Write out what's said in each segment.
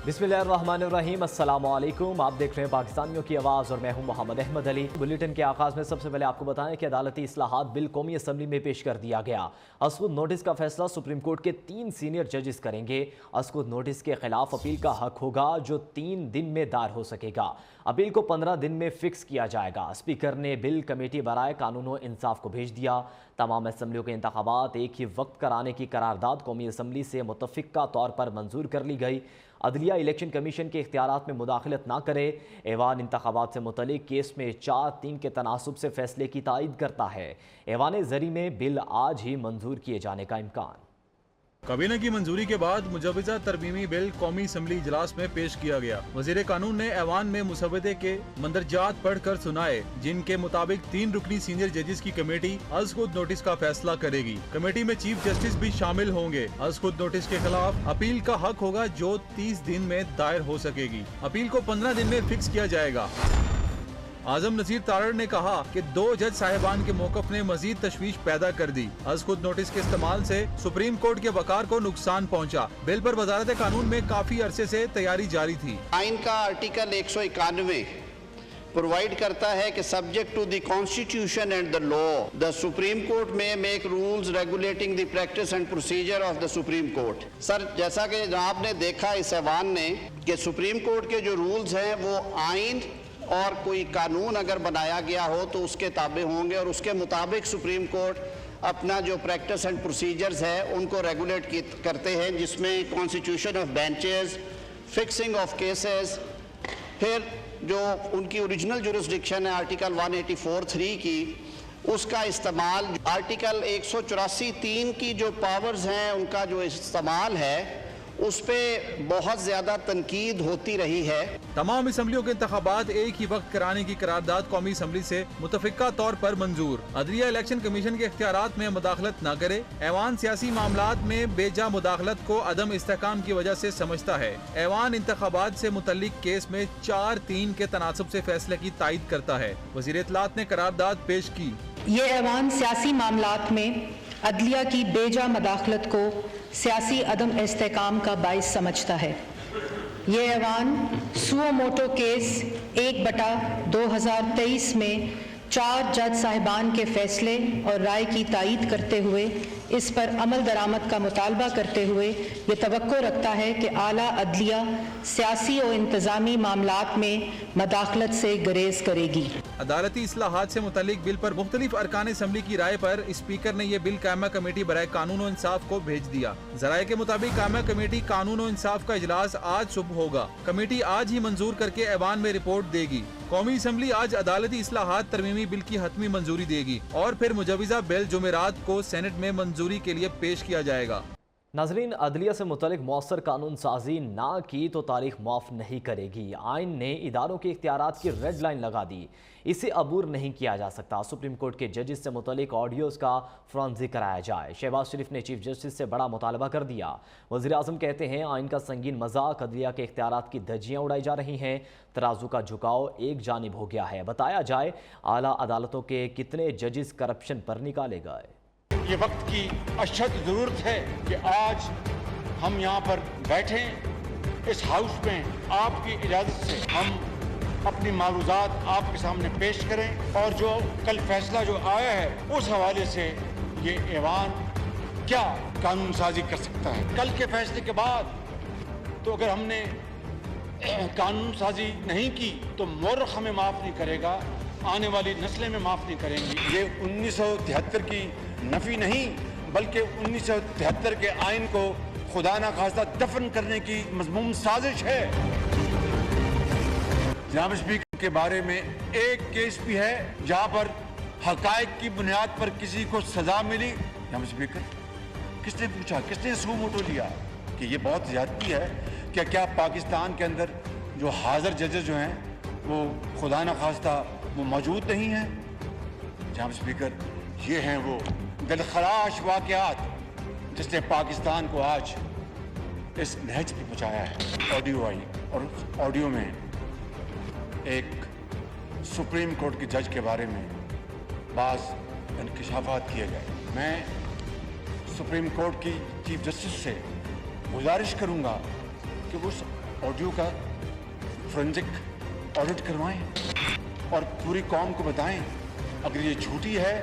बिस्मिल्लाहिर्रहमानिर्रहीम, अस्सलामु अलैकुम। आप देख रहे हैं पाकिस्तानियों की आवाज़ और मैं हूं मोहम्मद अहमद अली। बुलेटिन के आगाज़ में सबसे पहले आपको बताएं कि अदालती इस्लाहात बिल कौमी असम्बली में पेश कर दिया गया। अस्कुद नोटिस का फैसला सुप्रीम कोर्ट के 3 सीनियर जजेस करेंगे। अस्कुद नोटिस के खिलाफ अपील का हक होगा जो 3 दिन में दायर हो सकेगा। अपील को 15 दिन में फिक्स किया जाएगा। स्पीकर ने बिल कमेटी बराए कानून और इंसाफ को भेज दिया। तमाम असम्बलियों के इंतखाबात एक ही वक्त कराने की करारदाद कौमी असम्बली से मुतफ़िक़ा तौर पर मंजूर कर ली गई। अदलिया इलेक्शन कमीशन के इख्तियारात में मुदाखलत ना करे। ऐवान इंतखाबात से मुतल्लिक केस में 4-3 के तनासुब से फैसले की तायीद करता है। ऐवान ज़री में बिल आज ही मंजूर किए जाने का इम्कान। काबीना की मंजूरी के बाद मुजव्वज़ा तरमीमी बिल कौमी असम्बली इजलास में पेश किया गया। वज़ीर कानून ने ऐवान में मुसवदे के मंदरजात पढ़कर सुनाए, जिनके मुताबिक 3 रुकनी सीनियर जजेस की कमेटी अस्कुद नोटिस का फैसला करेगी। कमेटी में चीफ जस्टिस भी शामिल होंगे। अस्कुद नोटिस के खिलाफ अपील का हक होगा जो 30 दिन में दायर हो सकेगी। अपील को 15 दिन में फिक्स किया जाएगा। आजम नसीर तारड़ ने कहा कि 2 जज साहिबान के मौक़िफ़ ने मजीद तशवीश पैदा कर दी। अस्कुद नोटिस के इस्तेमाल से सुप्रीम कोर्ट के वकार को नुकसान पहुंचा। बिल पर वजारत कानून में काफी अरसे से तैयारी जारी थी। आइन का आर्टिकल 191 प्रोवाइड करता है कि subject to the constitution and the law the supreme court may make rules regulating the practice and procedure of the supreme court. Sir, जैसा कि आपने देखा इस ऐवान ने कि सुप्रीम कोर्ट के जो रूल्स हैं वो आइन और कोई कानून अगर बनाया गया हो तो उसके ताबे होंगे और उसके मुताबिक सुप्रीम कोर्ट अपना जो प्रैक्टिस एंड प्रोसीजर्स है उनको रेगुलेट करते हैं, जिसमें constitution of benches, fixing of cases, फिर जो उनकी ओरिजिनल जुरिस्डिक्शन है आर्टिकल 184(3) की, उसका इस्तेमाल, आर्टिकल 184(3) की जो पावर्स हैं उनका जो इस्तेमाल है उस पे बहुत ज्यादा तनकीद होती रही है। तमाम असम्बलियों के इंतखाबात एक ही वक्त कराने की करारदाद कौमी असम्बली से मुतफ़िक़ा तौर पर मंजूर। अदलिया इलेक्शन कमीशन के इख्तियारात में मुदाखलत न करे। ऐवान सियासी मामलात में बेजा मुदाखलत को अदम इस्तेहकाम की वजह से समझता है। ऐवान इंतखाबात से मुतल्लिक केस में 4-3 के तनासुब से फैसले की तायीद करता है। वज़ीर इत्तलात ने करारदाद पेश की। ये ऐवान सियासी मामलात में अदलिया की बेजा मुदाखलत को सियासी अदम इस्तेहकाम का बाइस समझता है। ये ऐवान सुओ मोटो केस 1/2023 में 4 जज साहिबान के फैसले और राय की तायीद करते हुए इस पर अमल दरामद का मुतालबा करते हुए ये तवक्को रखता है कि आला अदलिया सियासी और इंतज़ामी मामलात में मदाखलत से गुरेज करेगी। अदालती इस्लाहात से मुतालिक बिल पर मुख्तलिफ अरकान असम्बली की राय पर स्पीकर ने यह बिल कायमा कमेटी बराए कानून और इंसाफ को भेज दिया। ज़राए के मुताबिक कायमा कमेटी कानून और इंसाफ का इजलास आज सुबह होगा। कमेटी आज ही मंजूर करके ऐवान में रिपोर्ट देगी। कौमी असम्बली आज अदालती इस्लाहात तरमीमी बिल की हतमी मंजूरी देगी और फिर मुजव्वज़ा बिल जुमेरात को सेनेट में मंजूरी के लिए पेश किया जाएगा। नाज़रीन, अदलिया से मुतल्लिक मौसर कानून साजी ना की तो तारीख माफ़ नहीं करेगी। आइन ने इदारों के इख्तियारात की रेड लाइन लगा दी, इसे अबूर नहीं किया जा सकता। सुप्रीम कोर्ट के जजेस से मुतल्लिक ऑडियोज़ का फॉरेंसिक कराया जाए। शहबाज शरीफ ने चीफ जस्टिस से बड़ा मुतालबा कर दिया। वज़ीर आज़म कहते हैं आइन का संगीन मजाक, अदलिया के इख्तियारात की धज्जियाँ उड़ाई जा रही हैं। तराजू का झुकाव एक जानिब हो गया है। बताया जाए आला अदालतों के कितने जजेस करप्शन पर निकाले गए। ये वक्त की अशद ज़रूरत है कि आज हम यहाँ पर बैठें इस हाउस में, आपकी इजाज़त से हम अपनी मारूज़ात आपके सामने पेश करें और जो कल फैसला जो आया है उस हवाले से ये ऐवान क्या कानून साजी कर सकता है। कल के फैसले के बाद तो अगर हमने कानून साजी नहीं की तो मोरख हमें माफ़ नहीं करेगा, आने वाली नस्लें में माफ़ नहीं करेंगी। ये 1973 की नफी नहीं बल्कि 1973 के आइन को खुदा ना खास्ता दफन करने की मज़मूम साजिश है। जनाब स्पीकर के बारे में एक केस भी है जहां पर हकायक की बुनियाद पर किसी को सजा मिली। जनाब स्पीकर, किसने पूछा, किसने सू मोटो लिया कि ये बहुत ज्यादती है? क्या पाकिस्तान के अंदर जो हाजिर जजेस जो हैं वो खुदा न खास्ता वो मौजूद नहीं हैं? जनाब स्पीकर, ये हैं वो दिलखराश वाक़यात जिसने पाकिस्तान को आज इस नहज पर पहुँचाया है। ऑडियो आई और उस ऑडियो में एक सुप्रीम कोर्ट के जज के बारे में बाज़ इंकशाफात किए गए। मैं सुप्रीम कोर्ट की चीफ जस्टिस से गुजारिश करूंगा कि वो ऑडियो का फोरेंसिक ऑडिट करवाएं और पूरी कौम को बताएं। अगर ये झूठी है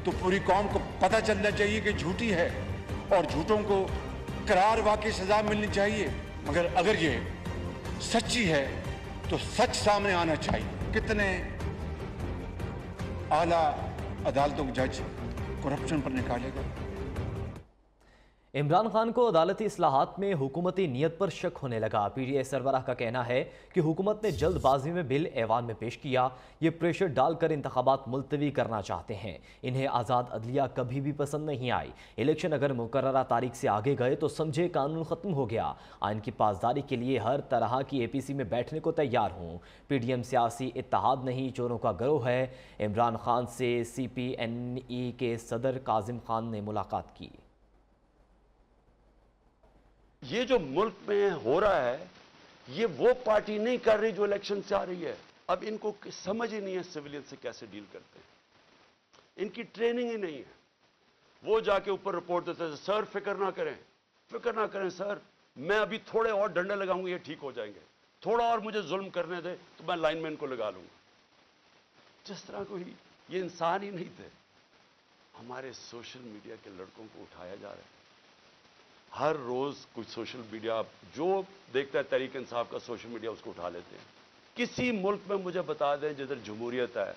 तो पूरी कौम को पता चलना चाहिए कि झूठी है और झूठों को करार वाकई सजा मिलनी चाहिए। मगर अगर ये सच्ची है तो सच सामने आना चाहिए। कितने आला अदालतों के जज करप्शन पर निकालेगा। इमरान खान को अदालती इस्लाहात में हुकूमती नीयत पर शक होने लगा। पीटीआई सरबराह का कहना है कि हुकूमत ने जल्दबाजी में बिल ऐवान में पेश किया। ये प्रेशर डालकर इंतखाबात मुलतवी करना चाहते हैं। इन्हें आज़ाद अदलिया कभी भी पसंद नहीं आई। इलेक्शन अगर मुकर्ररा तारीख से आगे गए तो समझे कानून ख़त्म हो गया। आइन की पासदारी के लिए हर तरह की APC में बैठने को तैयार हूँ। PDM सियासी इत्तेहाद नहीं, चोरों का गिरोह है। इमरान खान से CPNE के सदर काजिम खान ने मुलाकात की। ये जो मुल्क में हो रहा है ये वो पार्टी नहीं कर रही जो इलेक्शन से आ रही है। अब इनको समझ ही नहीं है सिविलियन से कैसे डील करते हैं। इनकी ट्रेनिंग ही नहीं है। वो जाके ऊपर रिपोर्ट देते हैं, सर फिक्र ना करें सर, मैं अभी थोड़े और डंडे लगाऊंगा, ये ठीक हो जाएंगे, थोड़ा और मुझे जुल्म करने दे तो मैं लाइनमैन को लगा लूंगा। जिस तरह को ही ये इंसान ही नहीं थे। हमारे सोशल मीडिया के लड़कों को उठाया जा रहा है। हर रोज कुछ सोशल मीडिया जो देखता है तहरीक इंसाफ का सोशल मीडिया उसको उठा लेते हैं। किसी मुल्क में मुझे बता दें जिधर जमहूरियत है,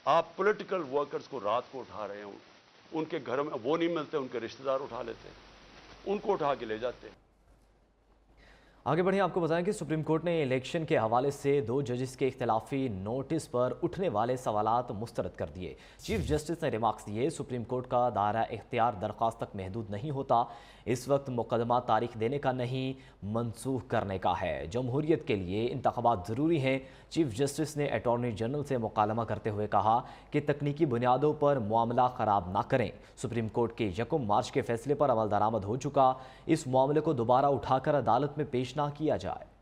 आप पॉलिटिकल वर्कर्स को रात को उठा रहे हो, उनके घरों में वो नहीं मिलते, उनके रिश्तेदार उठा लेते हैं, उनको उठा के ले जाते हैं। आगे बढ़े, आपको बताएं कि सुप्रीम कोर्ट ने इलेक्शन के हवाले से 2 जजेस के इख्तिलाफी नोटिस पर उठने वाले सवालात मुस्तरद कर दिए। चीफ जस्टिस ने रिमार्क्स दिए, सुप्रीम कोर्ट का दायरा इख्तियार दरख्वास्त तक महदूद नहीं होता। इस वक्त मुकदमा तारीख देने का नहीं, मनसूख करने का है। जमहूरियत के लिए इंतखाबात ज़रूरी हैं। चीफ जस्टिस ने अटॉर्नी जनरल से मुकालमा करते हुए कहा कि तकनीकी बुनियादों पर मामला ख़राब ना करें। सुप्रीम कोर्ट के 1 मार्च के फैसले पर अमल दरामद हो चुका। इस मामले को दोबारा उठाकर अदालत में पेश ना किया जाए।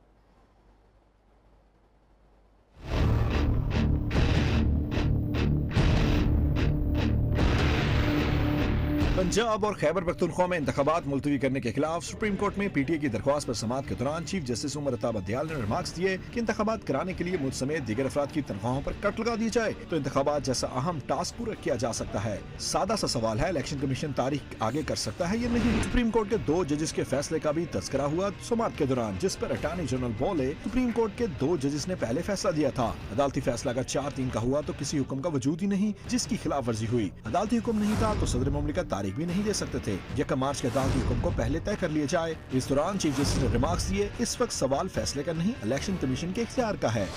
पंजाब और खैबर पख्तूनख्वा में इंतखाबात मुलतवी करने के खिलाफ सुप्रीम कोर्ट में PTI की दरख्वास्त पर समाअत के दौरान चीफ जस्टिस उमर अता बंदियाल ने रिमार्क्स दिए कि इंतखाबात कराने के लिए मुझ समेत दीगर अफराद की तनख्वाहों पर कट लगा दी जाए तो इंतखाबात जैसा अहम टास्क पूरा किया जा सकता है। सादा सा सवाल है, इलेक्शन कमीशन तारीख आगे कर सकता है या नहीं। सुप्रीम कोर्ट के 2 जजेस के फैसले का भी तस्करा हुआ समाअत के दौरान, जिस पर अटॉर्नी जनरल बोले सुप्रीम कोर्ट के 2 जजेस ने पहले फैसला दिया था। अदालती फैसला अगर 4-3 का हुआ तो किसी हुक्म का वजूद ही नहीं जिसकी खिलाफ वर्जी हुई। अदालती हुक्म नहीं था तो सदर मुमलिकत तारीख भी नहीं दे सकते थे। 1 मार्च के अदालती हुक्म को पहले तय कर लिया जाए। इस दौरान चीफ जस्टिस ने रिमार्क्स दिए, इस वक्त सवाल फैसले का नहीं, इलेक्शन कमीशन के इख्तियार का है।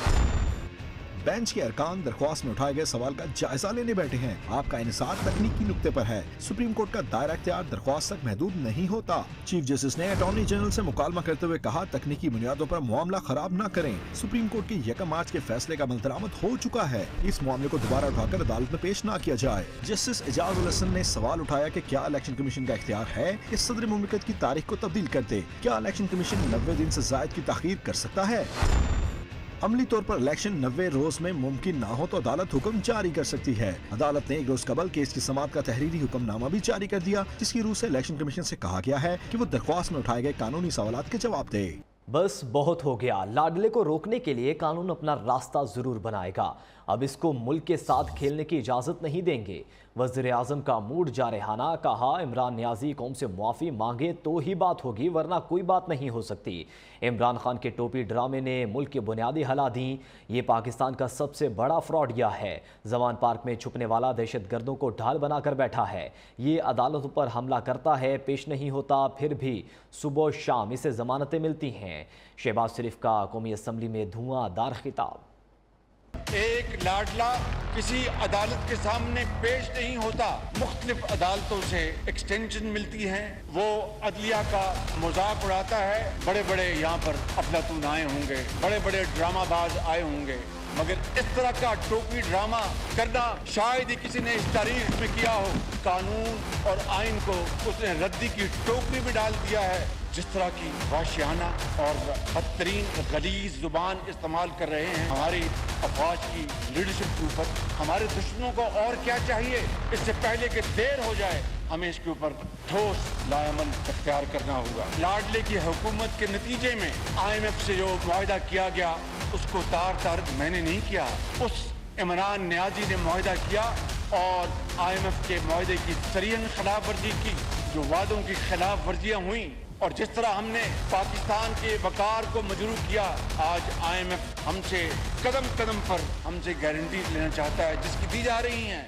बेंच के अरकान दरख्वास्त में उठाए गए सवाल का जायजा लेने बैठे हैं। आपका इंसार तकनीकी नुक्ते पर है। सुप्रीम कोर्ट का दायरा इख्तियार दरख्वास्त तक महदूद नहीं होता। चीफ जस्टिस ने अटॉर्नी जनरल से मुकालमा करते हुए कहा, तकनीकी बुनियादों पर मामला खराब न करें। सुप्रीम कोर्ट के 1 मार्च के फैसले का अमल दरामद हो चुका है। इस मामले को दोबारा उठाकर अदालत में पेश न किया जाए। जस्टिस एजाज उल हसन ने सवाल उठाया कि क्या इलेक्शन कमीशन का इख्तियार है कि सदर मुमलिकत की तारीख को तब्दील कर दे। क्या इलेक्शन कमीशन 90 दिन से जायद की ताखीर कर सकता है? अमली तौर पर इलेक्शन 90 रोज में मुमकिन ना हो तो अदालत हुक्म जारी कर सकती है। अदालत ने 1 रोज कबल केस की समाअत का तहरीरी हुक्मनामा भी जारी कर दिया, जिसकी रूह से इलेक्शन कमीशन से कहा गया है कि वो दरख्वास्त में उठाए गए कानूनी सवालात के जवाब दे। बस बहुत हो गया। लाडले को रोकने के लिए कानून अपना रास्ता जरूर बनाएगा। अब इसको मुल्क के साथ खेलने की इजाजत नहीं देंगे। वज़ीर आज़म का मूड जारहाना, कहा इमरान नियाजी कौम से मुआफ़ी मांगे तो ही बात होगी वरना कोई बात नहीं हो सकती। इमरान खान के टोपी ड्रामे ने मुल्क की बुनियादी हला दी। ये पाकिस्तान का सबसे बड़ा फ्रॉडिया है। जवान पार्क में छुपने वाला दहशत गर्दों को ढाल बनाकर बैठा है। ये अदालतों पर हमला करता है, पेश नहीं होता, फिर भी सुबह शाम इसे जमानतें मिलती हैं। शहबाज शरीफ का कौमी असम्बली में धुआंधार खिताब। एक लाडला किसी अदालत के सामने पेश नहीं होता। मुख्तलिफ अदालतों से एक्सटेंशन मिलती है, वो अदलिया का मजाक उड़ाता है। बड़े बड़े यहाँ पर अफलातून आए होंगे, बड़े बड़े ड्रामाबाज आए होंगे, मगर इस तरह का टोपी ड्रामा करना शायद ही किसी ने इस तारीख में किया हो। कानून और आइन को उसने रद्दी की टोकरी में डाल दिया है। जिस तरह की वाशियाना और बदतरीन गलीज जुबान इस्तेमाल कर रहे हैं हमारी अफवाज की लीडरशिप के ऊपर, हमारे दुश्मनों को और क्या चाहिए? इससे पहले कि देर हो जाए हमें इसके ऊपर ठोस लाएमल इख्तियार करना होगा। लाडले की हुकूमत के नतीजे में IMF से जो मुआहिदा किया गया उसको तार मैंने नहीं किया, उस इमरान नियाजी ने मुआहिदा किया और IMF के मुआहिदे की सरीहन खिलाफ वर्जी की। जो वादों की खिलाफ वर्जियाँ हुई और जिस तरह हमने पाकिस्तान के वकार को मजरूह किया, आज IMF हमसे कदम कदम पर हमसे गारंटी लेना चाहता है जिसकी दी जा रही हैं।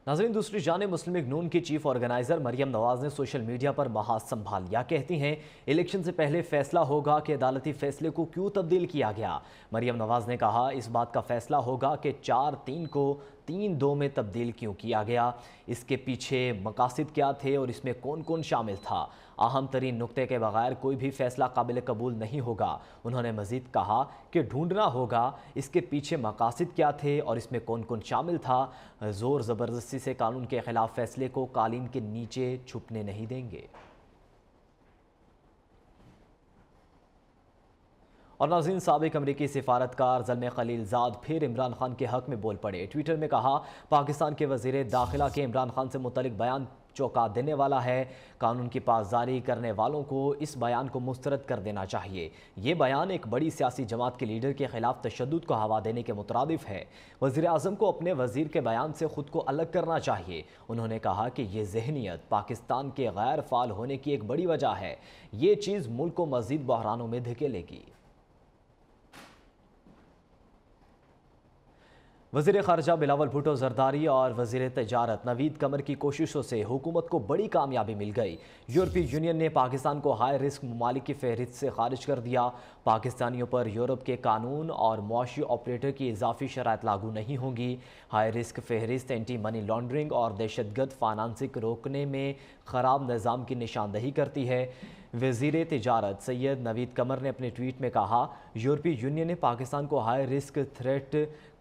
नाज़रीन, दूसरी जानिब मुस्लिम लीग नून की चीफ ऑर्गेनाइजर मरियम नवाज ने सोशल मीडिया पर महाज संभाल लिया। कहती हैं इलेक्शन से पहले फैसला होगा कि अदालती फैसले को क्यों तब्दील किया गया। मरियम नवाज ने कहा इस बात का फैसला होगा कि 4-3 को 3-2 में तब्दील क्यों किया गया, इसके पीछे मकासद क्या थे और इसमें कौन कौन शामिल था। अहम तरीन नुक्ते के बगैर कोई भी फैसला काबिल कबूल नहीं होगा। उन्होंने मजीद कहा कि ढूंढना होगा इसके पीछे मकासद क्या थे और इसमें कौन कौन शामिल था। ज़ोर ज़बरदस्ती से कानून के खिलाफ फैसले को कालीन के नीचे छुपने नहीं देंगे। और नाज़रीन, साबिक अमरीकी सिफारतकार ज़ल्मे खलीलज़ाद फिर इमरान खान के हक़ में बोल पड़े। ट्विटर में कहा पाकिस्तान के वज़ीर दाखिला के इमरान खान से मुतल्लिक़ बयान चौंका देने वाला है। कानून की पासदारी करने वालों को इस बयान को मुस्तरद कर देना चाहिए। ये बयान एक बड़ी सियासी जमात के लीडर के खिलाफ तशद्दुद को हवा देने के मुतरादिफ है। वज़ीर आज़म को अपने वज़ीर के बयान से ख़ुद को अलग करना चाहिए। उन्होंने कहा कि ये जहनीत पाकिस्तान के गैर फ़ाल होने की एक बड़ी वजह है। ये चीज़ मुल्क को मज़ीद बहरानों में धकेलेगी। वज़ीर ख़ारजा बिलावल भुट्टो ज़रदारी और वज़ीर तजारत नवीद कमर की कोशिशों से हुकूमत को बड़ी कामयाबी मिल गई। यूरोपीय यूनियन ने पाकिस्तान को हाई रिस्क ममालिक की फहरिस्त से खारिज कर दिया। पाकिस्तानियों पर यूरोप के कानून और मुआशी ऑपरेटर की इजाफी शराइत लागू नहीं होंगी। हाई रिस्क फहरिस्त एंटी मनी लॉन्ड्रिंग और दहशतगर्द फाइनेंसिंग रोकने में ख़राब निज़ाम की निशानदही करती है। वज़ीर तिजारत सैयद नवीद कमर ने अपने ट्वीट में कहा यूरोपीय यूनियन ने पाकिस्तान को हाई रिस्क थ्रेट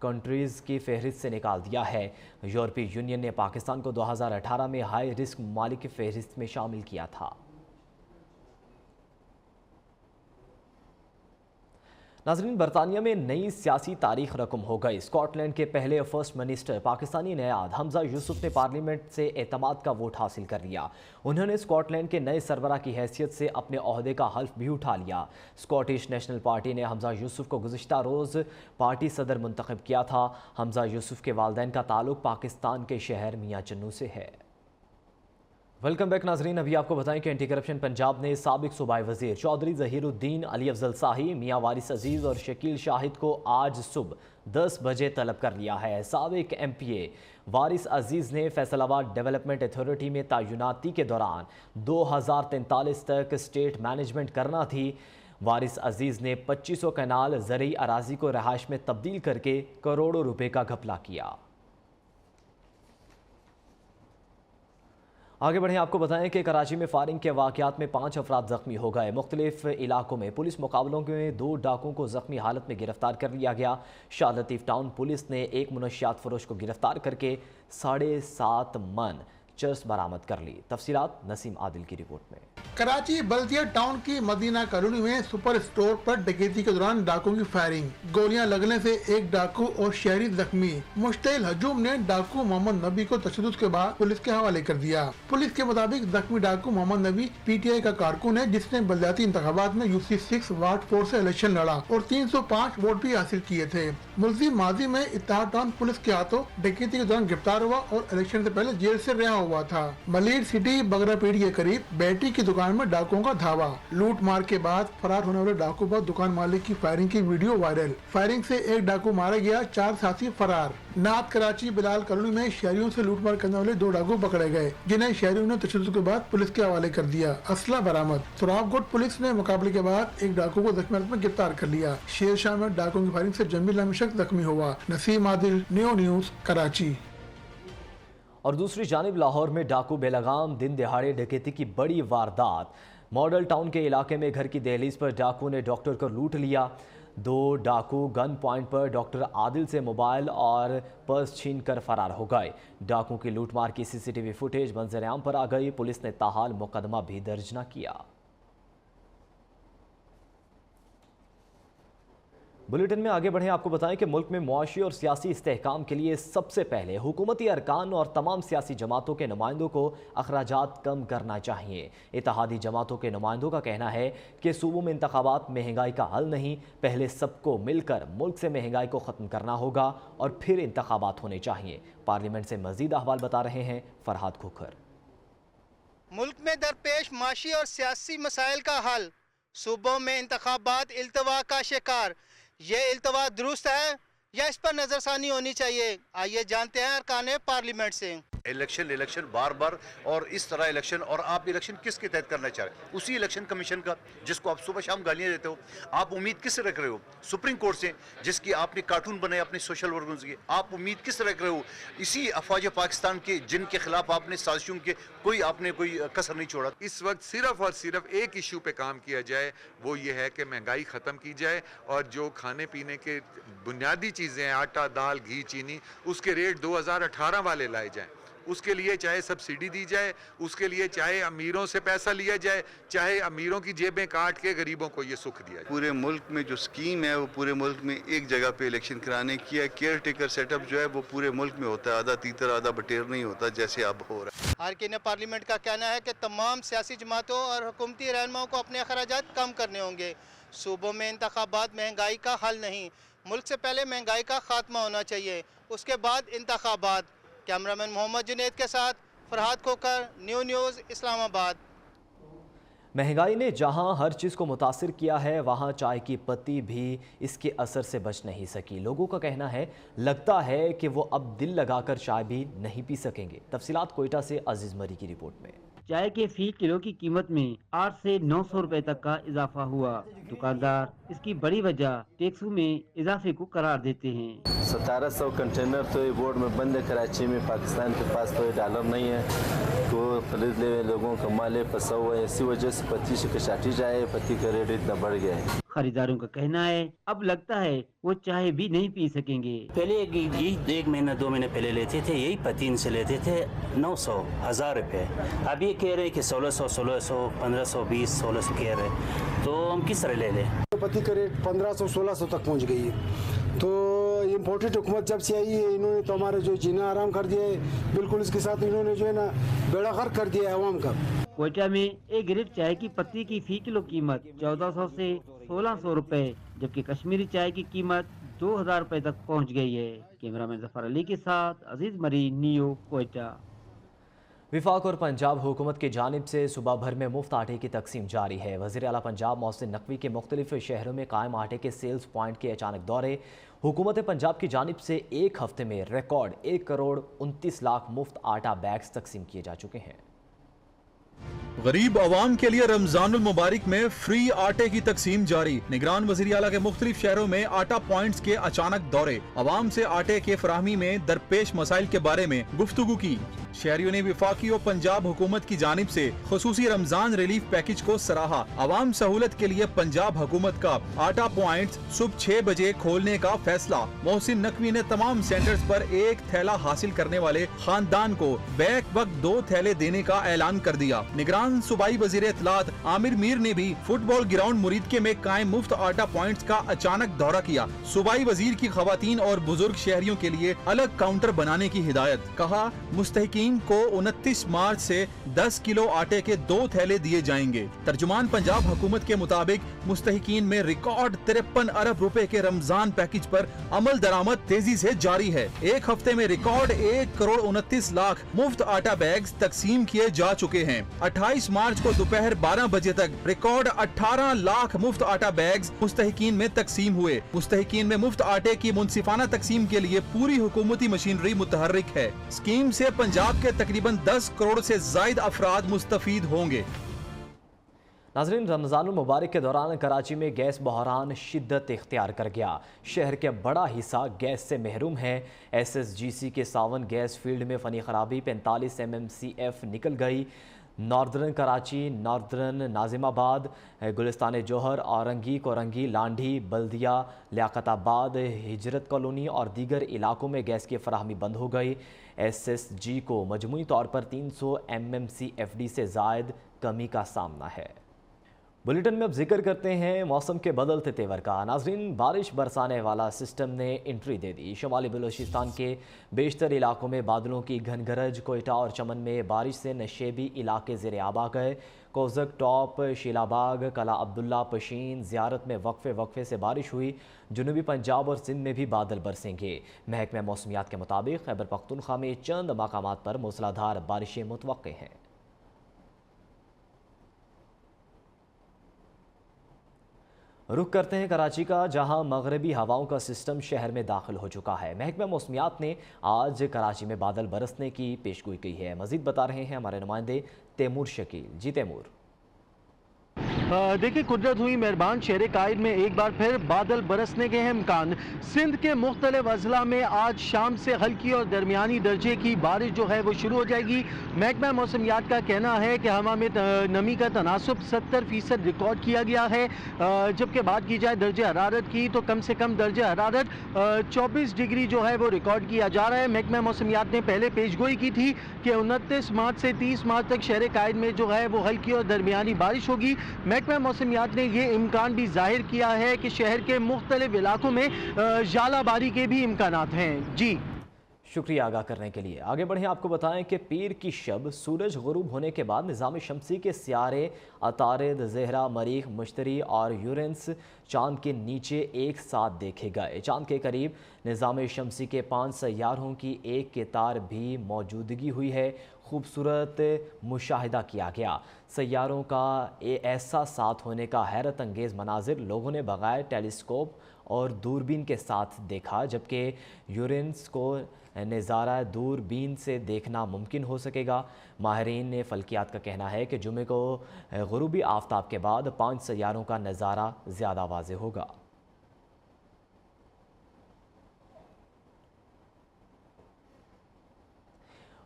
कंट्रीज़ की फहरिस्त से निकाल दिया है। यूरोपीय यूनियन ने पाकिस्तान को 2018 में हाई रिस्क ममालिक की फहरिस्त में शामिल किया था। नाज़रीन, बरतानिया में नई सियासी तारीख रकम हो गई। स्कॉटलैंड के पहले फर्स्ट मिनिस्टर पाकिस्तानी नयाद हमजा यूसुफ ने पार्लियामेंट से एतमाद का वोट हासिल कर लिया। उन्होंने स्कॉटलैंड के नए सरबराह की हैसियत से अपने ओहदे का हल्फ भी उठा लिया। स्कॉटिश नेशनल पार्टी ने हमजा यूसुफ को गुज़िश्ता रोज़ पार्टी सदर मुंतखब किया था। हमजा यूसुफ के वालिदैन का ताल्लुक पाकिस्तान के शहर मियाँ चन्नू से है। वेलकम बैक नाजरीन, अभी आपको बताएं कि एंटी करप्शन पंजाब ने साबिक सूबाई वजीर चौधरी ज़हीरुद्दीन, अली अफजल शाही, मियाँ वारिस अजीज़ और शकील शाहिद को आज सुबह 10 बजे तलब कर लिया है। साबिक MPA वारिस अजीज़ ने फैसलाबाद डेवलपमेंट अथॉरिटी में तैनाती के दौरान 2043 तक स्टेट मैनेजमेंट करना थी। वारिस अजीज़ ने 2500 कनाल ज़रई अराजी को रहायश में तब्दील करके करोड़ों रुपए का घपला किया। आगे बढ़ें, आपको बताएं कि कराची में फायरिंग के वाक़यात में 5 अफराद ज़ख्मी हो गए। मुख्तलिफ इलाकों में पुलिस मुकाबलों में 2 डाकुओं को ज़ख्मी हालत में गिरफ्तार कर लिया गया। शाह लतीफ़ टाउन पुलिस ने एक मुनशियात फरोश को गिरफ्तार करके 7.5 मन चर्स बरामद कर ली। तफसीलात नसीम आदिल की रिपोर्ट में। कराची बल्दिया टाउन की मदीना कॉलोनी में सुपर स्टोर पर डकैती के दौरान डाकुओं की फायरिंग, गोलियां लगने से एक डाकू और शहरी जख्मी। मुश्तइल हजूम ने डाकू मोहम्मद नबी को तशद्दुद के बाद पुलिस के हवाले कर दिया। पुलिस के मुताबिक जख्मी डाकू मोहम्मद नबी PTI का कारकुन है जिसने बल्दियाती इंतखाबात में UC 6 वार्ड 4 से इलेक्शन लड़ा और 305 वोट भी हासिल किए थे। मुलजिम माजी में इत्तेहाद टाउन पुलिस के हाथों डकैती के दौरान गिरफ्तार हुआ और इलेक्शन से पहले जेल से रिहा हुआ था। मलीर सिटी बगरापीड़ी के करीब बैटरी की दुकान में डाकुओं का धावा, लूट मार के बाद फरार होने वाले डाकू पर दुकान मालिक की फायरिंग की वीडियो वायरल। फायरिंग से एक डाकू मारा गया, 4 साथी फरार। नात कराची बिलाल कॉलोनी में शहरियों से लूटमार करने वाले 2 डाकू पकड़े गए जिन्हें शहरियों ने तशद्दुद के बाद पुलिस के हवाले कर दिया। असला बरामद। सुराबकोट पुलिस ने मुकाबले के बाद एक डाकू को जख्मी हालत में गिरफ्तार कर लिया। शेरशाह में डाकुओं की फायरिंग से जमील नामी शख्स जख्मी हुआ। Naseem Adil, new news, Karachi. और दूसरी जानिब लाहौर में डाकू बेलगाम दिन दिहाड़े डकैती की बड़ी वारदात। मॉडल टाउन के इलाके में घर की दहलीज पर डाकू ने डॉक्टर को लूट लिया। 2 डाकू गन पॉइंट पर डॉक्टर आदिल से मोबाइल और पर्स छीन कर फरार हो गए। डाकू की लूटमार की CCTV फुटेज मंजर आम पर आ गई। पुलिस ने ताहाल मुकदमा भी दर्ज न किया। बुलेटिन में आगे बढ़ें, आपको बताएं कि मुल्क में मुआशी और सियासी इस्तेहकाम के लिए सबसे पहले हुकूमती अरकान और तमाम सियासी जमातों के नुमाइंदों को अखराजात कम करना चाहिए। इत्तेहादी जमातों के नुमाइंदों का कहना है कि सूबों में इंतखाबात महंगाई का हल नहीं, पहले सबको मिलकर मुल्क से महंगाई को ख़त्म करना होगा और फिर इंतखाबात होने चाहिए। पार्लियामेंट से मजीद अहवाल बता रहे हैं फरहाद खोखर। मुल्क में दरपेश माशी और सियासी मसाइल का हल, सूबों में इंतखाबात इल्तवा का शिकार, ये इल्तवा दुरुस्त है या इस पर नजरसानी होनी चाहिए? आइए जानते हैं अरकान पार्लियामेंट से। इलेक्शन बार बार और इस तरह इलेक्शन, और आप इलेक्शन किसके तहत करना चाह रहे हैं? उसी इलेक्शन कमीशन का जिसको आप सुबह शाम गालियां देते हो। आप उम्मीद किस रख रहे हो? सुप्रीम कोर्ट से, जिसकी आपने कार्टून बनाए अपने सोशल वर्कर्स की, आप उम्मीद किस रख रहे हो? इसी अफवाज पाकिस्तान के जिनके खिलाफ आपने साजिशों के कोई कसर नहीं छोड़ा। इस वक्त सिर्फ और सिर्फ एक इशू पे काम किया जाए, वो ये है कि महंगाई ख़त्म की जाए और जो खाने पीने के बुनियादी चीज़ें हैं, आटा दाल घी चीनी, उसके रेट 2018 वाले लाए जाएं। उसके लिए चाहे सब्सिडी दी जाए, उसके लिए चाहे अमीरों से पैसा लिया जाए, चाहे अमीरों की जेबें काट के गरीबों को ये सुख दिया जाए। पूरे मुल्क में जो स्कीम है वो पूरे मुल्क में एक जगह पे इलेक्शन कराने की है। केयर टेकर सेटअप जो है वो पूरे मुल्क में होता है, आधा तीतर आधा बटेर नहीं होता जैसे अब हो रहा है। अरकान पार्लियामेंट का कहना है कि तमाम सियासी जमातों और हुकूमती रहनुमाओं को अपने अखराजात कम करने होंगे। सूबों में इंतखाबात महंगाई का हल नहीं, मुल्क से पहले महंगाई का खात्मा होना चाहिए, उसके बाद इंतखाबात। कैमरामैन मोहम्मद जुनेद के साथ फरहाद खोखर, न्यूज़ इस्लामाबाद। महंगाई ने जहां हर चीज़ को मुतासिर किया है, वहां चाय की पत्ती भी इसके असर से बच नहीं सकी। लोगों का कहना है, लगता है कि वो अब दिल लगाकर चाय भी नहीं पी सकेंगे। तफसीलात कोयटा से अजीज मरी की रिपोर्ट में। चाय के फी किलो की कीमत में 8 से 900 रुपए तक का इजाफा हुआ। दुकानदार इसकी बड़ी वजह टैक्सों में इजाफे को करार देते हैं। 1700 कंटेनर तो ये बोर्ड में बंद है कराची में। पाकिस्तान के पास तो डॉलर नहीं है, तो खरीद ले लोगों का माल है फंसा हुआ है। इसी वजह से पत्ती से कचाटी जाए, पत्ती का रेट इतना बढ़ गया है। खरीदारों का कहना है, अब लगता है वो चाय भी नहीं पी सकेंगे। पहले एक महीना 2 महीने पहले लेते थे, यही पत्ती से लेते थे 900 1000 रुपये। अब ये कह रहे हैं कि 1600 1520 1600 कह रहे, तो हम किस तरह ले लें? पत्ती का रेट 1500 1600 तक पहुंच गई है। तो इम्पोर्टेड हुकूमत जब से आई है, इन्होंने तो हमारे जो जीना आराम कर दिया है। बिल्कुल इसके साथ इन्होंने जो है ना बेड़ा गर्क कर दिया है अवाम का। कोयटा में एक गिरफ्त चाय की पत्ती की फी किलो कीमत 1400 से 1600 रुपए, जबकि कश्मीरी चाय की कीमत 2000 रुपए तक पहुंच गई है। कैमरामैन जफर अली के साथ अजीज मरी, न्यूज़ कोयटा। विफाक और पंजाब हुकूमत की जानिब से सुबह भर में मुफ्त आटे की तकसीम जारी है। वज़ीर आला पंजाब मोहसिन नकवी के मुख्तलिफ शहरों में कायम आटे के सेल्स पॉइंट के अचानक दौरे। हुकूमत पंजाब की जानिब से एक हफ्ते में रिकॉर्ड 1 करोड़ 29 लाख मुफ्त आटा बैग्स तकसीम किए जा चुके हैं। गरीब अवाम के लिए रमजानुल मुबारक में फ्री आटे की तकसीम जारी। निगरान वज़ीर आला के मुख्तलिफ शहरों में आटा पॉइंट्स के अचानक दौरे। अवाम से आटे के फराहमी में दरपेश मसाइल के बारे में गुफ्तगू की। शहरियों ने विफाकी और पंजाब हुकूमत की जानिब से खुसूसी रमजान रिलीफ पैकेज को सराहा। अवाम सहूलत के लिए पंजाब हुकूमत का आटा पॉइंट्स सुबह 6 बजे खोलने का फैसला। मोहसिन नकवी ने तमाम सेंटर्स पर 1 थैला हासिल करने वाले खानदान को बैक वक्त 2 थैले देने का ऐलान कर दिया। निगरान सूबाई वजीर इत्तलात आमिर मीर ने भी फुटबॉल ग्राउंड मुरीदके में कायम मुफ्त आटा पॉइंट्स का अचानक दौरा किया। सूबाई वजीर की खवातीन और बुजुर्ग शहरियों के लिए अलग काउंटर बनाने की हिदायत। कहा, मुस्तहिकीन को 29 मार्च से 10 किलो आटे के 2 थैले दिए जाएंगे। तर्जुमान पंजाब हुकूमत के मुताबिक मुस्तहिकीन में रिकॉर्ड 53 अरब रुपए के रमजान पैकेज पर अमल दरामद तेजी से जारी है। एक हफ्ते में रिकॉर्ड 1 करोड़ 29 लाख मुफ्त आटा बैग्स तकसीम किए जा चुके हैं। 28 मार्च को दोपहर 12 बजे तक रिकॉर्ड 18 लाख मुफ्त आटा बैग्स मुस्तहिकीन में तकसीम हुए। मुस्तहिकीन में मुफ्त आटे की मुनसिफाना तकसीम के लिए पूरी हुकूमती मशीनरी मुतहर्रिक है। स्कीम से पंजाब के तकरीबन 10 करोड़ से ज्यादा अफराद मुस्तफीद होंगे। नाज़रीन, रमज़ानुल मुबारक के दौरान कराची में गैस बहरान शिद्दत इख्तियार कर गया। शहर के बड़ा हिस्सा गैस से महरूम है। SSGC के 52 गैस फील्ड में फनी खराबी 45 MMCF निकल गई। नॉर्दर्न कराची, नॉर्दर्न नाजिमाबाद, गुलिस्तान जोहर, औरंगी, कोरंगी, लांडी, बल्दिया, लियाकताबाद, हिजरत कॉलोनी और दीगर इलाकों में गैस की फराहमी बंद हो गई। SSG को मजमूई तौर पर 300 MMCFD से ज़ायद कमी का सामना है। बुलेटिन में अब जिक्र करते हैं मौसम के बदलते तेवर का। नाज़रीन, बारिश बरसाने वाला सिस्टम ने एंट्री दे दी। शुमाली बलूचिस्तान के बेशतर इलाकों में बादलों की घनगरज, कोयटा और चमन में बारिश से नशेबी इलाके ज़ेर आब आ गए। कोज़क टॉप, शीलाबाग, कला अब्दुल्ला, पशीन, ज़ियारत में वक्फे से बारिश हुई। जनूबी पंजाब और सिंध में भी बादल बरसेंगे। महकमा मौसमियात के मुताबिक खैबर पख्तूनख्वा में चंद मकामात पर मूसलाधार बारिशें मुतवक्के हैं। रुख करते हैं कराची का, जहां मगरबी हवाओं का सिस्टम शहर में दाखिल हो चुका है। महकमा मौसमियात ने आज कराची में बादल बरसने की पेशगोई की है। मजीद बता रहे हैं हमारे नुमाइंदे तैमूर शकील। जी तैमूर। देखिए, कुदरत हुई मेहरबान, शहर कायद में एक बार फिर बादल बरसने के हैं इम्कान। सिंध के मुख्तलिफ अजला में आज शाम से हल्की और दरमियानी दर्जे की बारिश जो है वो शुरू हो जाएगी। महकमा मौसमियात का कहना है कि हवा में नमी का तनासुब 70% रिकॉर्ड किया गया है। जबकि बात की जाए दर्जे हरारत की तो कम से कम दर्जे हरारत 24 डिग्री जो है वो रिकॉर्ड किया जा रहा है। महकमा मौसमियात ने पहले पेशगोई की थी कि 29 मार्च से 30 मार्च तक शहर कायद में जो है वो हल्की और दरमियानी बारिश होगी। महकमा मौसमियात ने ये इम्कान भी जाहिर किया है कि शहर के मुख्तलिफ इलाकों में जालाबारी के भी इम्कानात हैं। जी शुक्रिया आगाह करने के लिए। आगे बढ़ें, आपको बताएं कि पीर की शब सूरज गुरूब होने के बाद निज़ाम शमसी के सियारे अतारिद, ज़हरा, मरीख, मुश्तरी और यूरेनस चांद के नीचे एक साथ देखे गए। चांद के करीब निज़ाम शमसी के 5 सैयारों की एक के तार भी मौजूदगी हुई है। खूबसूरत मुशाहिदा किया गया। सैयारों का ऐसा साथ होने का हैरत अंगेज़ मनाजिर लोगों ने बगैर टेलीस्कोप और दूरबीन के साथ देखा, जबकि यूरेनस को नज़ारा दूरबीन से देखना मुमकिन हो सकेगा। माहिरीन ने फल्कियात का कहना है कि जुमे को गुरूबी आफ्ताब के बाद 5 सैयारों का नज़ारा ज़्यादा वाज़ेह होगा।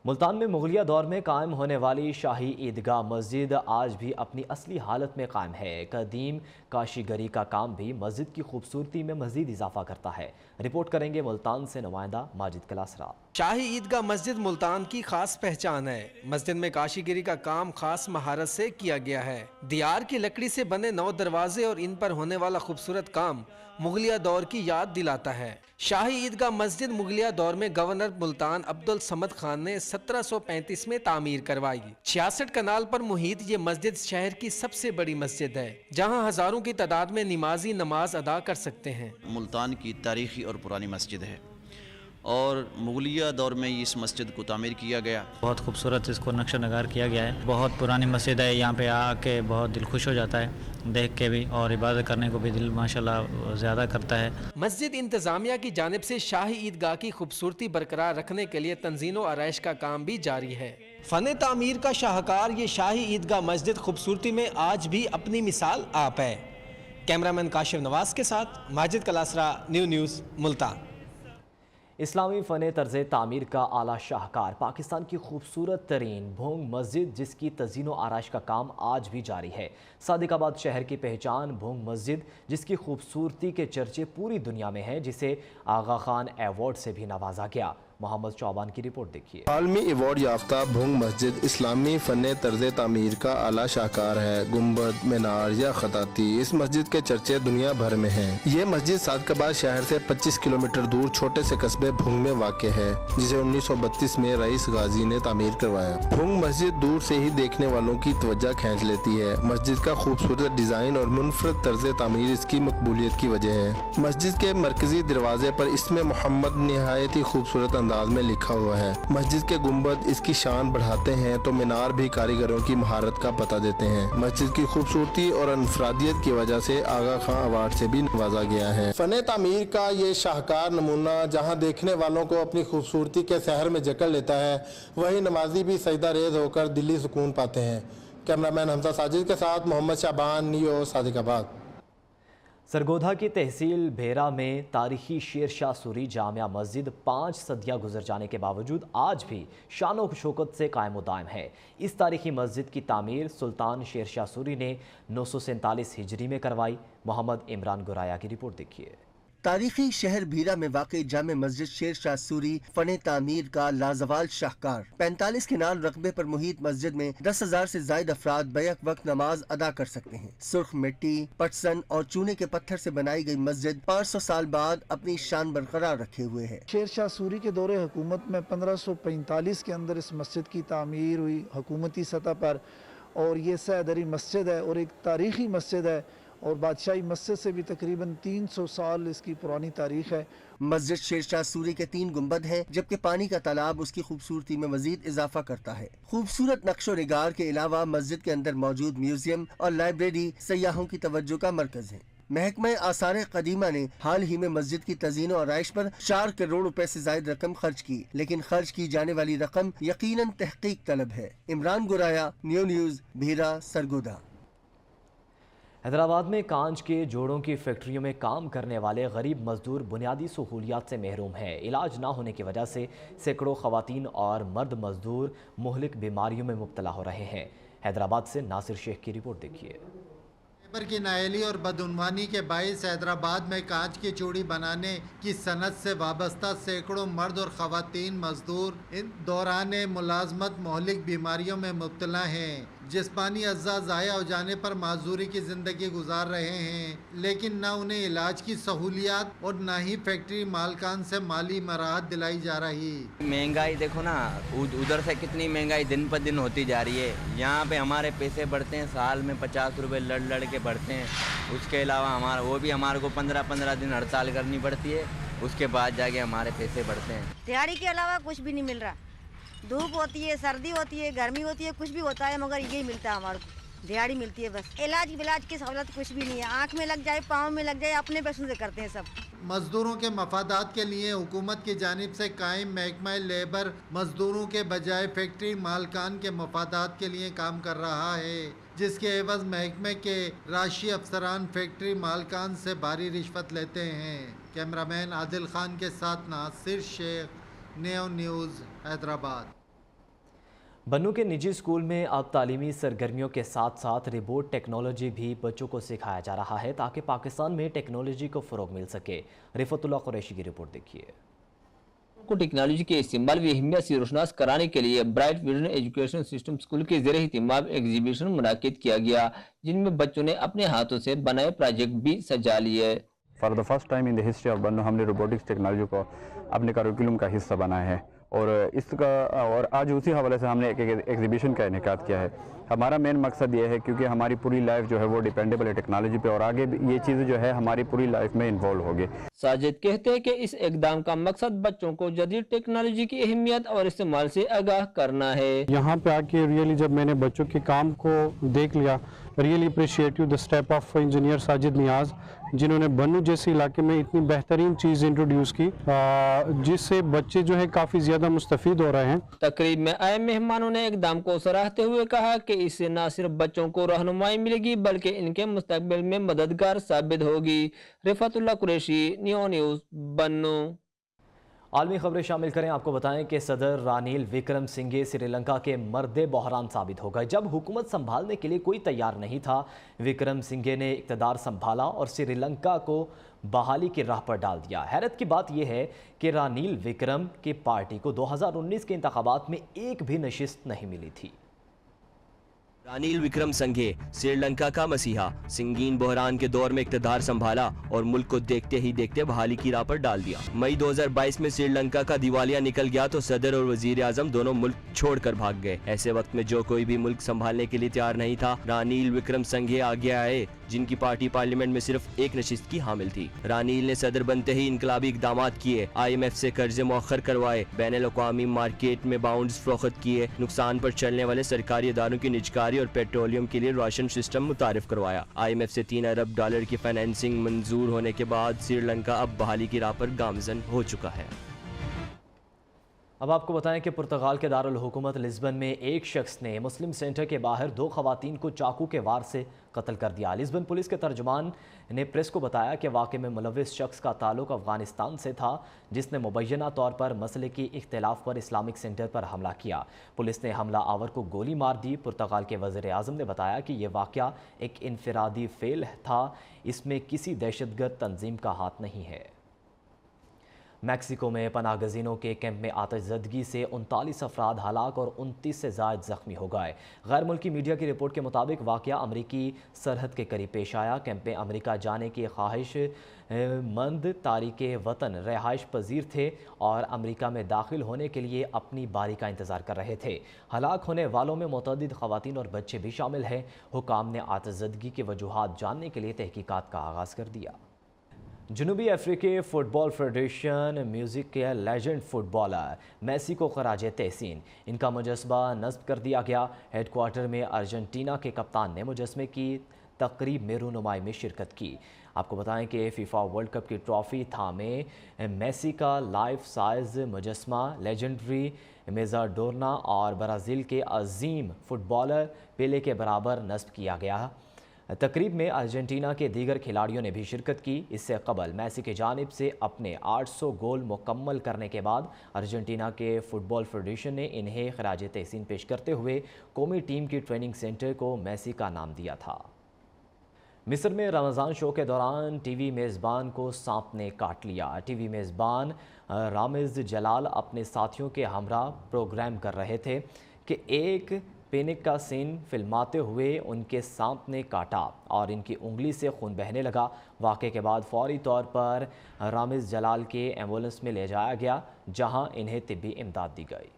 मुल्तान में मुगलिया दौर में कायम होने वाली शाही ईदगाह मस्जिद आज भी अपनी असली हालत में कायम है। कदीम काशीगरी का काम भी मस्जिद की खूबसूरती में मजीद इजाफा करता है। रिपोर्ट करेंगे मुल्तान से नुमाइंदा माजिद कलासरा। शाही ईदगाह मस्जिद मुल्तान की खास पहचान है। मस्जिद में काशीगिरी का काम खास महारत से किया गया है। दियार की लकड़ी से बने 9 दरवाजे और इन पर होने वाला खूबसूरत काम मुगलिया दौर की याद दिलाता है। शाही ईदगाह मस्जिद मुगलिया दौर में गवर्नर मुल्तान अब्दुल समद खान ने 1735 में तामीर करवाई। 66 कनाल पर मुहित ये मस्जिद शहर की सबसे बड़ी मस्जिद है, जहां हजारों की तादाद में नमाजी नमाज अदा कर सकते हैं। मुल्तान की तारीखी और पुरानी मस्जिद है और मुगलिया दौर में इस मस्जिद को तामीर किया गया। बहुत खूबसूरत इसको नक्शा नगार किया गया है। बहुत पुरानी मस्जिद है, यहाँ पे आके बहुत दिल खुश हो जाता है देख के भी, और इबादत करने को भी दिल माशाल्लाह ज़्यादा करता है। मस्जिद इंतज़ामिया की जानिब से शाही ईदगाह की खूबसूरती बरकरार रखने के लिए तंजीम और आरइश का काम भी जारी है। फ़न तामीर का शाहकार ये शाही ईदगाह मस्जिद खूबसूरती में आज भी अपनी मिसाल आप है। कैमरामैन काशिफ नवाज के साथ माजिद कलासरा, न्यूज़ मुल्तान। इस्लामी फ़न तर्ज़ तामीर का आला शाहकार पाकिस्तान की खूबसूरत तरीन भोंग मस्जिद, जिसकी तज़ीन व आराइश का काम आज भी जारी है। सादिकाबाद शहर की पहचान भोंग मस्जिद, जिसकी खूबसूरती के चर्चे पूरी दुनिया में हैं, जिसे आगा खान अवार्ड से भी नवाजा गया। मोहम्मद चौबान की रिपोर्ट देखिए। आलमी अवार्ड याफ्ता भोंग मस्जिद इस्लामी फ़न तर्ज़ तामीर का आला शाहकार है। गुम्बद, मीनार या खताती, इस मस्जिद के चर्चे दुनिया भर में हैं। ये मस्जिद सादिकाबाद शहर से 25 किलोमीटर दूर छोटे से कस्बे भोंग में वाक़ है, जिसे 1932 में रईस गाजी ने तामीर करवाया। भोंग मस्जिद दूर से ही देखने वालों की तवज्जो खींच लेती है। मस्जिद का खूबसूरत डिज़ाइन और मुनफरद तर्ज़ तामीर इसकी मकबूलियत की वजह है। मस्जिद के मरकजी दरवाजे पर इसमें मोहम्मद निहायत ही खूबसूरत अंदाज में लिखा हुआ है। मस्जिद के गुंबद इसकी शान बढ़ाते हैं तो मीनार भी कारीगरों की महारत का पता देते हैं। मस्जिद की खूबसूरती और अनफरादियत की वजह से आगा खां अवार्ड से भी नवाजा गया है। फन तामीर का ये शाहकार नमूना जहां देखने वालों को अपनी खूबसूरती के शहर में जकड़ लेता है, वही नमाजी भी सजदा रेज होकर दिली सुकून पाते हैं। कैमरामैन हमजा साजिद के साथ मोहम्मद शाबान, न्यूज़ सादिकाबाद। सरगोधा की तहसील भेरा में तारीखी शेर शाह सूरी जामिया मस्जिद 5 सदियाँ गुजर जाने के बावजूद आज भी शान व शौकत से कायम दायम है। इस तारीखी मस्जिद की तामीर सुल्तान शेर शाह सूरी ने 947 हिजरी में करवाई। मोहम्मद इमरान गुराया की रिपोर्ट देखिए। تاریخی شہر بھیرا میں واقع جامع مسجد شیر شاہ سوری فن تعمیر کا لازوال شاہکار 45 کنال رقبے پر محیط مسجد میں 10,000 سے زائد افراد بیک وقت نماز ادا کر سکتے ہیں۔ سرخ مٹی، پٹسن اور چونے کے پتھر سے بنائی گئی مسجد 500 سال بعد اپنی شان برقرار رکھے ہوئے ہے۔ شیر شاہ سوری کے دور حکومت میں 1545 کے اندر اس مسجد کی تعمیر ہوئی حکومتی سطح پر، اور یہ سیدری مسجد ہے اور ایک تاریخی مسجد ہے، اور بادشاہی مسجد سے بھی تقریباً 300 سال اس کی پرانی تاریخ ہے۔ مسجد شیر شاہ سوری کے 3 گنبد ہیں، جبکہ پانی کا تالاب اس کی خوبصورتی میں مزید اضافہ کرتا ہے۔ خوبصورت نقش و نگار کے علاوہ مسجد کے اندر موجود میوزیم اور لائبریری سیاحوں کی توجہ کا مرکز ہے۔ محکمہ آثار قدیمہ نے حال ہی میں مسجد کی تزئین و آرائش پر 4 کروڑ روپے سے زائد رقم خرچ کی، لیکن خرچ کی جانے والی رقم یقیناً تحقیق طلب ہے۔ Imran Garaya, new news, Bhera, Sargodha. حیدرآباد میں کانچ کے جوڑوں کی فیکٹریوں میں کام کرنے والے غریب مزدور بنیادی سہولیات سے محروم ہیں۔ علاج نہ ہونے کی وجہ سے سینکڑوں خواتین اور مرد مزدور مہلک بیماریوں میں مبتلا ہو رہے ہیں۔ حیدرآباد سے ناصر شیخ کی رپورٹ دیکھیے۔ لیبر کی نااہلی اور بدعنوانی کے باعث حیدرآباد میں کانچ کی چوڑی بنانے کی صنعت سے وابستہ سینکڑوں مرد اور خواتین مزدور دوران ملازمت مہلک بیماریوں میں مبتلا ہیں۔ جسمانی اعضاء ضائع ہو جانے پر معذوری کی زندگی گزار رہے ہیں، لیکن نہ انہیں علاج کی سہولیات اور نہ ہی فیکٹری مالکان سے مالی مراحت دلائی جا رہی۔ مہنگائی دیکھو نا، ادھر سے کتنی مہنگائی دن پر دن ہوتی جا رہی ہے۔ یہاں پہ ہمارے پیسے بڑھتے ہیں، سال میں 50 روپے لڑ کے بڑھتے ہیں۔ اس کے علاوہ وہ بھی ہمارے کو 15 دن ہڑتال کرنی پڑتی ہے، اس کے بعد جا کے ہمارے پیسے بڑھتے ہیں۔ دیہڑی کے علاوہ کچھ بھی نہیں مل رہا۔ دھوپ ہوتی ہے، سردی ہوتی ہے، گرمی ہوتی ہے، کچھ بھی ہوتا ہے، مگر یہی ملتا ہے ہمارے کو، دیہڑی ملتی ہے بس۔ علاج کی سہولت کچھ بھی نہیں ہے، آنکھ میں لگ جائے، پاؤں میں لگ جائے، اپنے پیسوں سے کرتے ہیں سب۔ مزدوروں کے مفادات کے لیے حکومت کی جانب سے قائم محکمہ لیبر مزدوروں کے بجائے فیکٹری مالکان کے مفادات کے لیے کام کر رہا ہے، جس کے عوض محکمے کے راشی افسران فیکٹری مالکان سے بھاری رشوت لیتے ہیں۔ کیمرامین عادل خان کے ساتھ ناصر شیخ، نیو نیوز، حیدرآباد۔ بنوں کے نجی اسکول میں اب تعلیمی سرگرمیوں کے ساتھ ساتھ روبوٹ ٹیکنالوجی بھی بچوں کو سکھایا جا رہا ہے تاکہ پاکستان میں ٹیکنالوجی کو فروغ مل سکے۔ رفعت اللہ قریشی کی رپورٹ دیکھیے۔ کو ٹیکنالوجی کے استعمال کی اہمیت سے روشناس کرانے کے لیے bright vision education system school کے زیر اہتمام ایگزیبیشن منعقد کیا گیا، جن میں بچوں نے اپنے ہاتھوں سے بنائے پروجیکٹ بھی سجا لیے۔ For the first time in the history of بنو ہم نے روبوٹکس ٹیکنالوجی کو اپنے کریکولم کا حصہ بنایا ہے، اور آج اسی حوالے سے ہم نے ایک ایگزیبیشن کا انعقاد کیا ہے۔ ہمارا مین مقصد یہ ہے کیونکہ ہماری پوری لائف جو ہے وہ ڈیپینڈیبل ہے ٹیکنالوجی پہ، اور آگے یہ چیزیں جو ہے ہماری پوری لائف میں انوالو ہوگی۔ ساجد کہتے ہیں کہ اس اقدام کا مقصد بچوں کو جدید ٹیکنالوجی کی اہمیت اور استعمال سے آگاہ کرنا ہے۔ یہاں پہ آ کے ریئلی جب میں نے بچوں کے کام کو دیکھ لیا، really appreciate you the step of engineer Sajid Niaz, جنہوں نے بنو جیسے علاقے میں اتنی بہترین چیز انٹروڈیوس کی، جس سے بچے جو ہے کافی زیادہ مستفید ہو رہے ہیں۔ تقریب میں آئے مہمانوں نے اقدام کو سراہتے ہوئے کہا کہ اس سے نہ صرف بچوں کو رہنمائی ملے گی بلکہ ان کے مستقبل میں مددگار ثابت ہوگی۔ رفعت اللہ قریشی، نیو نیوز، بنو۔ عالمی خبریں شامل کریں، آپ کو بتائیں کہ صدر رانیل وکرم سنگھے سری لنکا کے مرد بحران ثابت ہو گئے۔ جب حکومت سنبھالنے کے لیے کوئی تیار نہیں تھا، وکرم سنگھے نے اقتدار سنبھالا اور سری لنکا کو بحالی کی راہ پر ڈال دیا۔ حیرت کی بات یہ ہے کہ رانیل وکرم کی پارٹی کو 2019 کے انتخابات میں ایک بھی نشست نہیں ملی تھی۔ رانیل وکرم سنگھے سری لنکا کا مسیحا، سنگین بحران کے دور میں اقتدار سنبھالا اور ملک کو دیکھتے ہی دیکھتے بحالی کی راہ پر ڈال دیا۔ مئی 2022 میں سری لنکا کا دیوالیہ نکل گیا تو صدر اور وزیر اعظم دونوں ملک چھوڑ کر بھاگ گئے۔ ایسے وقت میں جو کوئی بھی ملک سنبھالنے کے لیے تیار نہیں تھا، رانیل وکرم سنگھے آگے آئے، جن کی پارٹی پارلیمنٹ میں صرف ایک نشست کی حامل تھی۔ رانیل نے صدر بنتے ہی انقلابی اقدامات کیے، IMF سے قرضے مؤخر کروائے، بین الاقوامی مارکیٹ میں باؤنڈز فروخت کیے، نقصان پر چلنے والے سرکاری اداروں کی نجکاری اور پیٹرولیم کے لیے راشن سسٹم متعارف کروایا۔ IMF سے $3 ارب کی فائنینسنگ منظور ہونے کے بعد سری لنکا اب بحالی کی راہ پر گامزن ہو چکا ہے۔ अब आपको बताएं कि पुर्तगाल के दारुल हुकूमत लिस्बन में एक शख्स ने मुस्लिम सेंटर के बाहर 2 खवातीन को चाकू के वार से कत्ल कर दिया। लिस्बन पुलिस के तर्जुमान ने प्रेस को बताया कि वाक़े में मुलव्विस शख्स का ताल्लुक अफगानिस्तान से था, जिसने मुबैना तौर पर मसले की इख्तिलाफ पर इस्लामिक सेंटर पर हमला किया। पुलिस ने हमला आवर को गोली मार दी। पुर्तगाल के वज़ीर आज़म ने बताया कि यह वाक़या एक इनफरादी फेल था, इसमें किसी दहशतगर्द तंजीम का हाथ नहीं है। मैक्सिको में पनाहगज़ीनों के कैंप में आतिशज़दगी से 39 अफराद हलाक और 29 से ज़ायद ज़ख्मी हो गए। गैर मुल्की मीडिया की रिपोर्ट के मुताबिक वाक़या अमरीकी सरहद के करीब पेश आया। कैंप में अमरीका जाने की ख्वाहिश मंद तारिके वतन रहाइश पजीर थे और अमरीका में दाखिल होने के लिए अपनी बारी का इंतज़ार कर रहे थे। हलाक होने वालों में मुतअद्दिद ख़वातीन और बच्चे भी शामिल हैं। हुकाम ने आतिशज़दगी के वजूहात जानने के लिए तहकीकात का आगाज़ कर दिया। जनूबी अफ्रीकी फ़ुटबॉल फेडरेशन म्यूज़िक के लेजेंड फुटबॉलर मेसी को खराज तहसीन, इनका मुजस्मा नस्ब कर दिया गया। हेडक्वार्टर में अर्जेंटीना के कप्तान ने मुजस्मे की तकरीब में रूनुमाई में शिरकत की। आपको बताएं कि फीफा वर्ल्ड कप की ट्रॉफ़ी थामे मेसी का लाइफ साइज़ मुजस्मा लेजेंडरी मेजाडोर्ना और ब्राज़ील के अजीम फुटबॉलर पेले के बराबर नस्ब किया गया। तकरीब में अर्जेंटीना के दीगर खिलाड़ियों ने भी शिरकत की। इससे कबल मेसी की जानिब से अपने 800 गोल मुकम्मल करने के बाद अर्जेंटीना के फुटबॉल फेडरेशन ने इन्हें खराज तहसीन पेश करते हुए कौमी टीम की ट्रेनिंग सेंटर को मेसी का नाम दिया था। मिस्र में रमज़ान शो के दौरान टीवी मेज़बान को सांप ने काट लिया। टीवी मेज़बान रामिज़ जलाल अपने साथियों के हमरा प्रोग्राम कर रहे थे कि एक पैनिक का सीन फिल्माते हुए उनके सांप ने काटा और इनकी उंगली से खून बहने लगा। वाक़े के बाद फौरी तौर पर रामिज़ जलाल के एम्बुलेंस में ले जाया गया, जहां इन्हें तिब्बी इमदाद दी गई।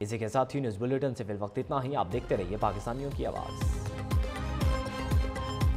इसी के साथ ही न्यूज़ बुलेटिन से फिल वक्त इतना ही। आप देखते रहिए पाकिस्तानियों की आवाज़।